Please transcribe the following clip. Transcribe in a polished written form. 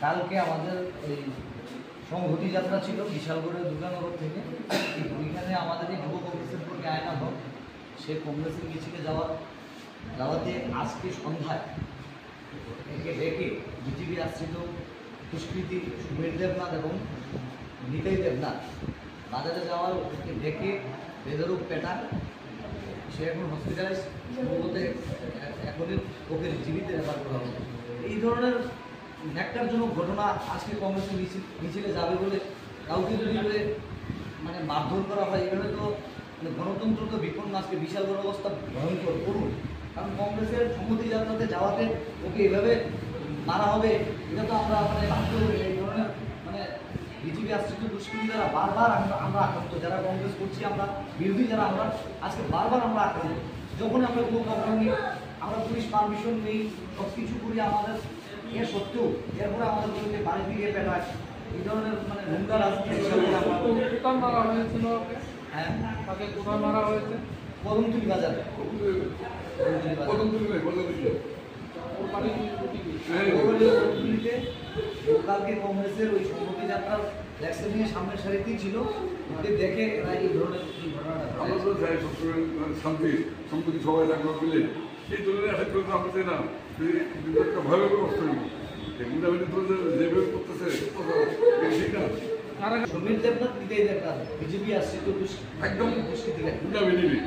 কালকে আমাদের এই সংহতি যাত্রা ছিল বিশালগড়ের দুর্গানগর থেকে। ওইখানে আমাদের এই যুব কংগ্রেসের প্রতি আয়না হোক সে কংগ্রেসের মিছিলে যাওয়াতে আজকে সন্ধ্যায় একে ডেকে বিজেপি আশ্রিত দুষ্কৃতী সুবীর দেবনাথ এবং নিতাই দেবনাথ বাজারে যাওয়ার ওকে ডেকে বেদরূপ পেটা, সে এখন হসপিটালাইজ, সম্ভবত এখনই ওকে জীবিত রেফার করা হবে। এই ধরনের ন্যাক্কারজনক ঘটনা আজকে কংগ্রেসের মিছিলে যাবে বলে কাউকে যদি মানে মারধর করা হয়, এখানে তো মানে গণতন্ত্র তো বিপন্ন। আজকে বিশাল বড় অবস্থা ভয়ঙ্কর করুন, কারণ কংগ্রেসের সম্মতি যাত্রাতে যাওয়াতে ওকে এভাবে মারা হবে, এটা তো আমরা মানে ভাবতে হবে। এই ধরনের মানে বিজেপি আশ্রিত দুষ্কৃতী যারা বারবার আমরা আক্রান্ত, যারা কংগ্রেস করছি আমরা বিরোধী যারা, আমরা আজকে বারবার আমরা আক্রান্ত। যখন আমরা কোনো প্রবলেম নেই, আমরা পুলিশ পারমিশন নেই, সব কিছু করি আমাদের এর সত্ত্বেও এরপরে আমাদের বিরুদ্ধে বাড়ি ফিরিয়ে পেটায়, এই ধরনের মানে নোংরা রাজনীতি মারা হয়েছিল। হ্যাঁ, তাকে কোথায় মারা হয়েছে? কদমতলী বাজারে। কালকে কংগ্রেসের ওই সম্মতি যাত্রার ভ্যাকসিন নিয়ে সামনের সারিতেই ছিল, ওকে দেখে এরা এই ধরনের আমরা তো চাই সবসময় শান্তি সম্পত্তি সবাই রাখবা পেলে এই ধরনের আশা করতে আমরা চাই না একটা ভয়ের ব্যবস্থা নেই। যেভাবে করতেছে ঠিক না। সমীর দেবনাথ, নিতাই দেবনাথ বিজেপি আশ্রিত একদম দুষ্কৃতিকারী। গুন্ডা বেরিয়ে